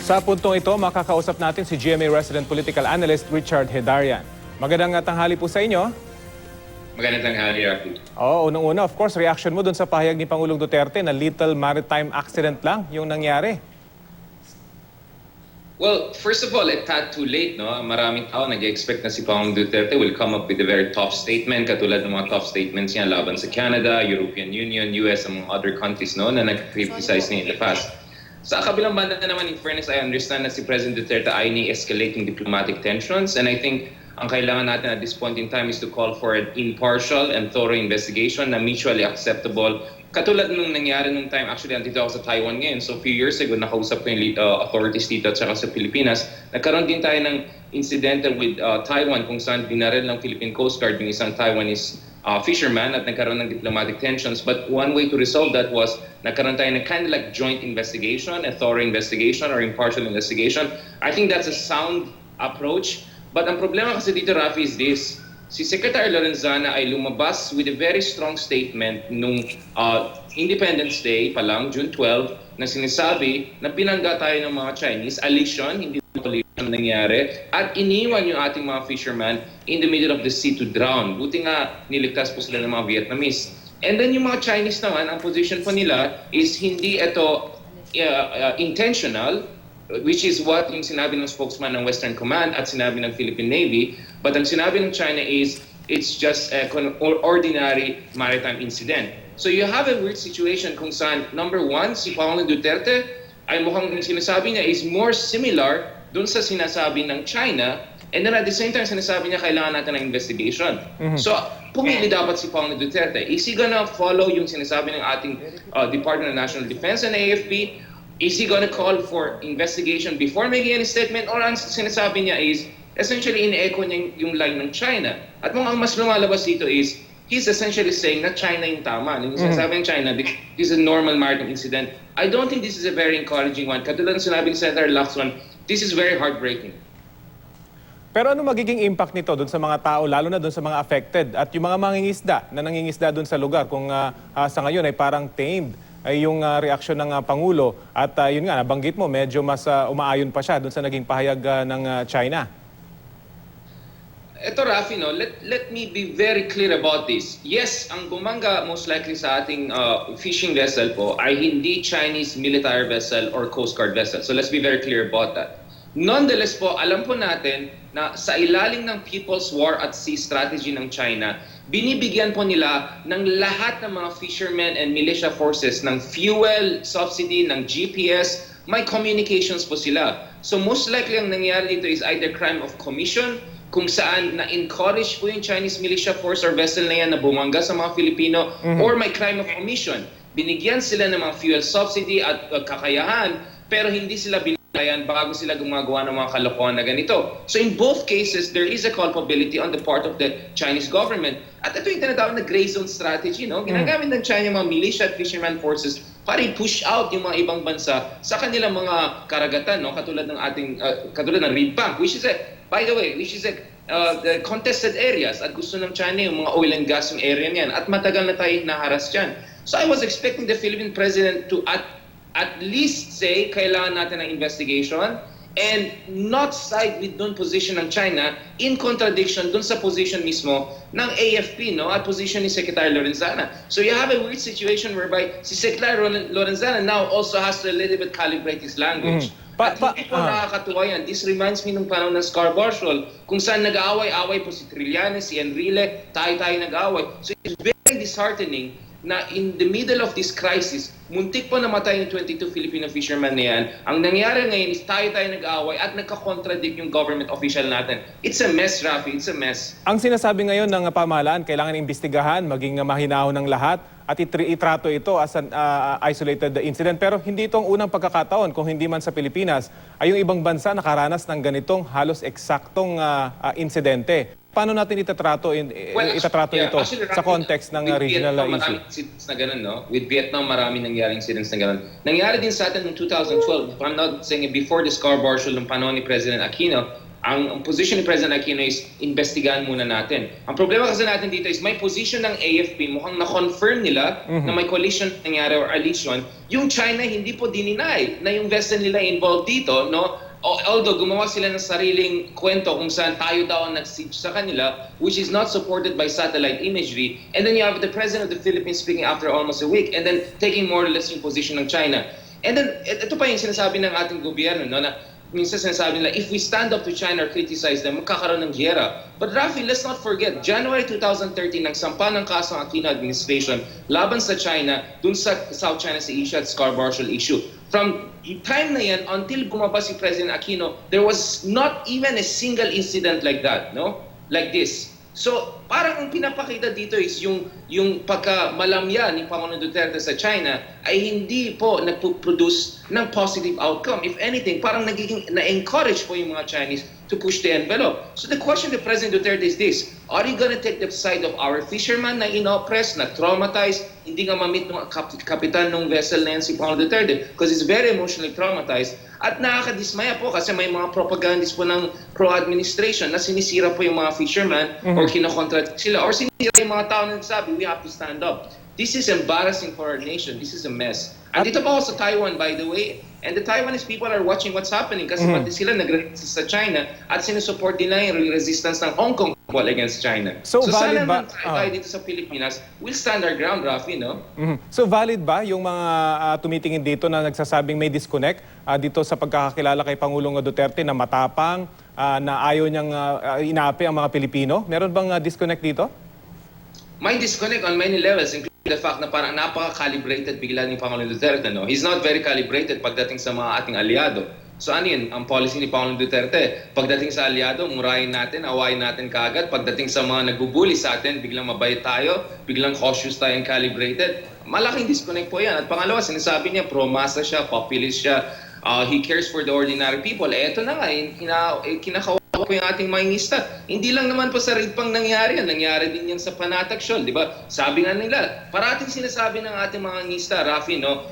Sa puntong ito, makakausap natin si GMA resident political analyst Richard Heydarian. Magandang tanghali po sa inyo. Magandang tanghali, Rafi. Oo, unang-una, of course, reaction mo dun sa pahayag ni Pangulong Duterte na little maritime accident lang yung nangyari. Well, first of all, it's not too late, no? Maraming tao nag-expect na si Pangulong Duterte will come up with a very tough statement, katulad ng mga tough statements niya laban sa Canada, European Union, US, among other countries, no, na nag-criticize niya in the past. Sa kabilang banda naman, in fairness, I understand na si President Duterte ay ni-escalating diplomatic tensions, and I think ang kailangan natin at this point in time is to call for an impartial and thorough investigation na mutually acceptable. Katulad nung nangyari nung time, actually, andito ako sa Taiwan ngayon. So, a few years ago, nakausap ko yung authorities dito at saka sa Pilipinas. Nagkaroon din tayo ng incident with Taiwan kung saan binaril ng Philippine Coast Guard yung isang Taiwanese fisherman at nagkaroon ng diplomatic tensions. But one way to resolve that was nagkaroon tayo ng kind of like joint investigation, a thorough investigation or impartial investigation. I think that's a sound approach. But ang problema kasi dito, Rafi, is this. Si Secretary Lorenzana ay lumabas with a very strong statement nung Independence Day pa lang, June 12, na sinasabi na pinangga tayo ng mga Chinese, allegation, hindi ang nangyari, at iniwan yung ating mga fishermen in the middle of the sea to drown. Buti nga niligtas po sila ng mga Vietnamese. And then yung mga Chinese naman, ang position po nila is hindi ito intentional, which is what yung sinabi ng spokesman ng Western Command at sinabi ng Philippine Navy. But ang sinabi ng China is it's just an ordinary maritime incident. So you have a weird situation kung saan, number one, si Pangulong Duterte ay mukhang sinasabi niya is more similar dun sa sinasabi ng China, and then at the same time sinasabi niya kailangan natin ng investigation. So pumili dapat si Pangulong Duterte. Is he gonna follow yung sinasabi ng ating Department of National Defense and AFP? Is he gonna call for investigation before making any statement? Or ang sinasabi niya is essentially in-echo niya yung line ng China. At mukhang mas lumalabas dito is he's essentially saying na China yung tama. Yung sinasabi ng China, this is a normal maritime incident. I don't think this is a very encouraging one. Katulad ng sinabi ni Senator Lacson, this is very heartbreaking. Pero ano magiging impact nito dun sa mga tao, lalo na dun sa mga affected at yung mga mangingisda na nangingisda dun sa lugar kung sa ngayon ay parang tamed ay yung reaksyon ng Pangulo at yun nga, nabanggit mo, medyo mas umaayon pa siya dun sa naging pahayag ng China. Ito, Rafi, no, let me be very clear about this. Yes, ang bumangga most likely sa ating fishing vessel po ay hindi Chinese military vessel or Coast Guard vessel. So let's be very clear about that. Nonetheless po, alam po natin na sa ilalim ng People's War at Sea strategy ng China, binibigyan po nila ng lahat ng mga fishermen and militia forces ng fuel, subsidy, ng GPS, may communications po sila. So most likely ang nangyari dito is either crime of commission, kung saan na-encourage po yung Chinese militia force or vessel na yan na bumangga sa mga Filipino, or may crime of commission. Binigyan sila ng mga fuel subsidy at kakayahan, pero hindi sila binigyan bago sila gumagawa ng mga kalokohan na ganito. So in both cases, there is a culpability on the part of the Chinese government. At ito yung tinatawag na gray zone strategy, no? Ginagamit ng China yung mga militia at fisherman forces para i-push out yung mga ibang bansa sa kanilang mga karagatan, no? Katulad ng ating katulad ng Reed Bank, which is by the way, the contested areas, at gusto ng China yung mga oil and gas yung area niyan, at matagal na tayo naharas dyan. So I was expecting the Philippine President to at least say kailangan natin ng investigation and not side with doon position ng China in contradiction doon sa position mismo ng AFP, no, at position ni Secretary Lorenzana. So you have a weird situation whereby si Secretary Lorenzana now also has to a little bit calibrate his language. At hindi po nakakatuwa yan. This reminds me nung panahon ng Scarborough Shoal, kung saan nag-aaway-aaway po si Trillanes, si Enrile, tayo-tayo nag-aaway. So it's very disheartening na in the middle of this crisis, muntik po namatay yung 22 Filipino fishermen na yan. Ang nangyari ngayon is tayo-tayo nag-aaway at nagka-contradict yung government official natin. It's a mess, Rafi. It's a mess. Ang sinasabi ngayon ng pamahalaan, kailangan imbestigahan, maging mahinahon ng lahat at itrato ito as an isolated incident. Pero hindi itong unang pagkakataon, kung hindi man sa Pilipinas, ay yung ibang bansa nakaranas ng ganitong halos eksaktong insidente. Paano natin itatrato ito sa context ng regional issue? Maraming incidents na ganun, no? With Vietnam, maraming nangyaring incidents na ganun. Nangyari din sa atin noong 2012. If I'm not saying it, before the Scarborough Shoal, ng panahon ni President Aquino, Ang position ni President Aquino is investigahan muna natin. Ang problema kasi natin dito is may position ng AFP, mukhang na-confirm nila na may coalition nangyari or alliation. Yung China hindi po dininay na yung vessel nila involved dito, no? Although gumawa sila ng sariling kwento kung saan tayo daw ang nag-siege sa kanila, which is not supported by satellite imagery. And then you have the President of the Philippines speaking after almost a week and then taking more or less yung position ng China. And then, ito pa yung sinasabi ng ating gobyerno, no, na minsan sinasabi nila, if we stand up to China or criticize them, magkakaroon ng giyera. But Rafi, let's not forget, January 2013, nagsampa ng kaso ang Aquino administration laban sa China, dun sa South China Sea issue at Scarborough Shoal issue. From time na yan, until bumaba si President Aquino, there was not even a single incident like that, no? Like this. So, parang ang pinapakita dito is yung pagkamalamya ni Pangulong Duterte sa China ay hindi po nagpo-produce ng positive outcome. If anything, parang na-encourage po yung mga Chinese to push the envelope. So the question to President Duterte is this: are you gonna take the side of our fishermen na inoppressed, na traumatized, hindi nga ma-meet ng kapitan ng vessel na yan si Pangulong Duterte because he's very emotionally traumatized, at nakakadismaya po kasi may mga propagandist po ng pro-administration na sinisira po yung mga fishermen or kinokontradict sila or sinisira yung mga tao na nagsabi, we have to stand up. This is embarrassing for our nation. This is a mess. Andito pa ako sa Taiwan, by the way, and the Taiwanese people are watching what's happening kasi pati sila nagre-resist sa China at sinusupport nila yung resistance ng Hong Kong against China. So valid sana ba? tayo dito sa Pilipinas, we'll stand our ground, Rafi, no? So valid ba yung mga tumitingin dito na nagsasabing may disconnect dito sa pagkakakilala kay Pangulong Duterte na matapang, na ayaw niyang inapi ang mga Pilipino? Meron bang disconnect dito? May disconnect on many levels, including the fact na parang napaka-calibrated bigla ni Pangulong Duterte, no? He's not very calibrated pagdating sa mga ating aliado. So ano yun, ang policy ni Pangulong Duterte, pagdating sa aliado, murahin natin, awayin natin kaagad. Pagdating sa mga nagbubuli sa atin, biglang mabait tayo, biglang cautious tayo and calibrated. Malaking disconnect po yan. At pangalawa, sinasabi niya, pro-masa siya, populist siya, he cares for the ordinary people. Eto na nga, kinakawa po yung ating mangingista. Hindi lang naman po sa Ridpang nangyari yan. Nangyari din yan sa Panatag Shoal, di ba? Sabi nga nila, parating sinasabi ng ating mangingista, Rafi, no?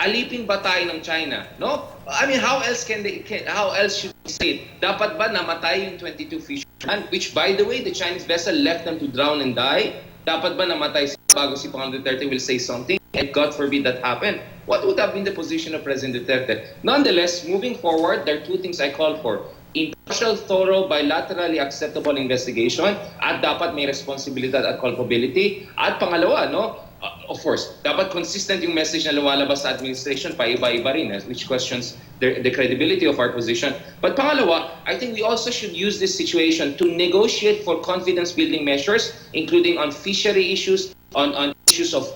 Alipin ba tayo ng China, no? I mean, how else should we say it? Dapat ba namatay yung 22 fishermen, which by the way, the Chinese vessel left them to drown and die? Dapat ba namatay bago si Pangulong Duterte will say something? And God forbid that happen. What would have been the position of President Duterte? Nonetheless, moving forward, there are two things I call for. Impartial, thorough, bilaterally acceptable investigation at dapat may responsibilidad at culpability. At pangalawa, no? Of course, dapat consistent yung message na lumalabas sa administration, paiba-iba rin, which questions the credibility of our position. But pangalawa, I think we also should use this situation to negotiate for confidence-building measures, including on fishery issues, on issues of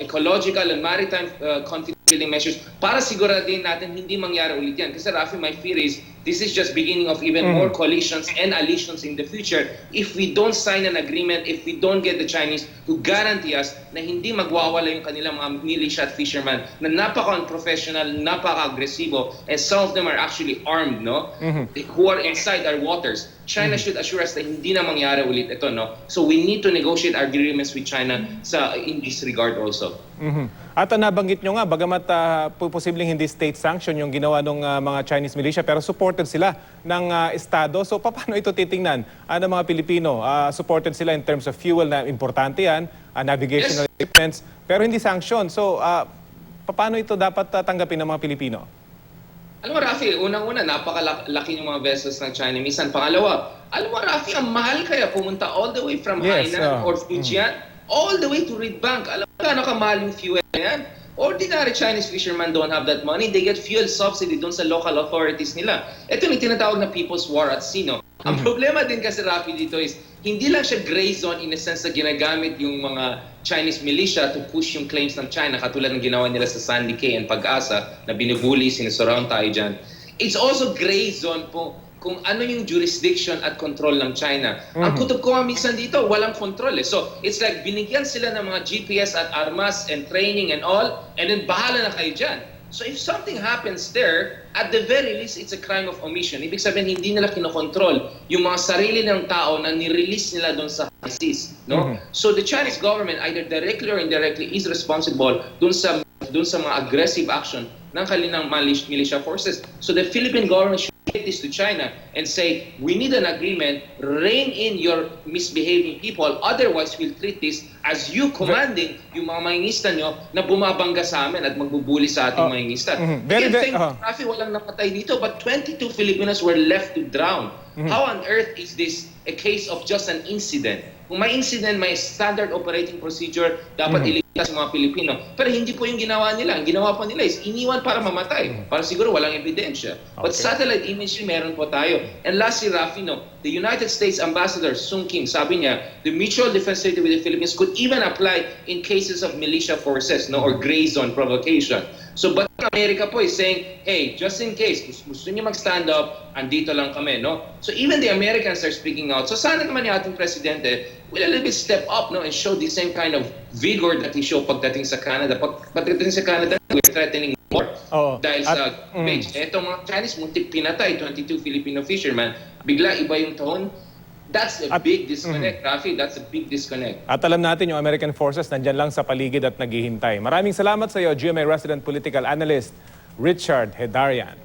ecological and maritime confidence-building measures para siguradin natin hindi mangyari ulit yan. Kasi Rafi, my fear is this is just beginning of even more coalitions and alliations in the future if we don't sign an agreement, if we don't get the Chinese to guarantee us na hindi magwawala yung kanilang mga militia at fishermen na napaka-unprofessional, napaka-agresibo, and some of them are actually armed, no? Who are inside our waters. China should assure us na hindi na mangyari ulit ito, no? So we need to negotiate our agreements with China in this regard also. At nabanggit nyo nga, bagamat posibleng hindi state sanction yung ginawa ng mga Chinese militia, pero supported sila ng Estado. So paano ito titingnan ng mga Pilipino? Supported sila in terms of fuel, na importante yan, navigational equipments, pero hindi sanction. So paano ito dapat tanggapin ng mga Pilipino? Alam mo, Rafi, unang-una, napakalaki yung mga vessels ng China. Minsan, pangalawa, alam mo, Rafi, ang mahal kaya pumunta all the way from Hainan or Fujian, all the way to Ridbank. Alam mo, gaano kamahal yung fuel na yan? Ordinary Chinese fishermen don't have that money. They get fuel subsidy doon sa local authorities nila. Ito yung tinatawag na people's war at sea, no? Ang problema din kasi, Rafi, dito is hindi lang siya gray zone in a sense na ginagamit yung mga Chinese militia to push yung claims ng China katulad ng ginawa nila sa Sandy Cay and Pag-asa na binubuli, sinusurround tayo dyan. It's also gray zone po kung ano yung jurisdiction at control ng China. Ang kutob ko minsan dito, walang control eh. So, it's like binigyan sila ng mga GPS at armas and training and all, and then bahala na kayo dyan. So if something happens there, at the very least, it's a crime of omission. Ibig sabihin, hindi nila kinokontrol yung mga sarili ng tao na nirelease nila doon sa high seas. No? So the Chinese government, either directly or indirectly, is responsible doon sa mga aggressive action ng kanilang militia forces. So the Philippine government should take this to China and say, we need an agreement, rein in your misbehaving people, otherwise we'll treat this as you commanding yung mga mangingista nyo na bumabangga sa amin at magbubuli sa ating mangingista. Rafi, walang napatay dito, but 22 Filipinos were left to drown. How on earth is this a case of just an incident? Kung may incident, may standard operating procedure, dapat iligtas sa mga Pilipino. Pero hindi po yung ginawa nila. Ang ginawa po nila is iniwan para mamatay. Para siguro walang ebidensya. But satellite imagery, meron po tayo. And lastly, Rafi, the United States Ambassador Sung Kim, sabi niya, the mutual defense treaty with the Philippines could even apply in cases of militia forces or gray zone provocation. So, but America po is saying, hey, just in case, gusto niyo mag-stand up, andito lang kami, no? So even the Americans are speaking out. So sana naman yung ating presidente will a little bit step up, no, and show the same kind of vigor that he showed pagdating sa Canada. Pagdating sa Canada, we're threatening war. Dahil sa page. Etong mga Chinese, muntik pinatay, 22 Filipino fishermen. Bigla iba yung tone. That's a big disconnect, Rafi. That's a big disconnect. At alam natin yung American forces nandyan lang sa paligid at naghihintay. Maraming salamat sa iyo, GMA Resident Political Analyst Richard Heydarian.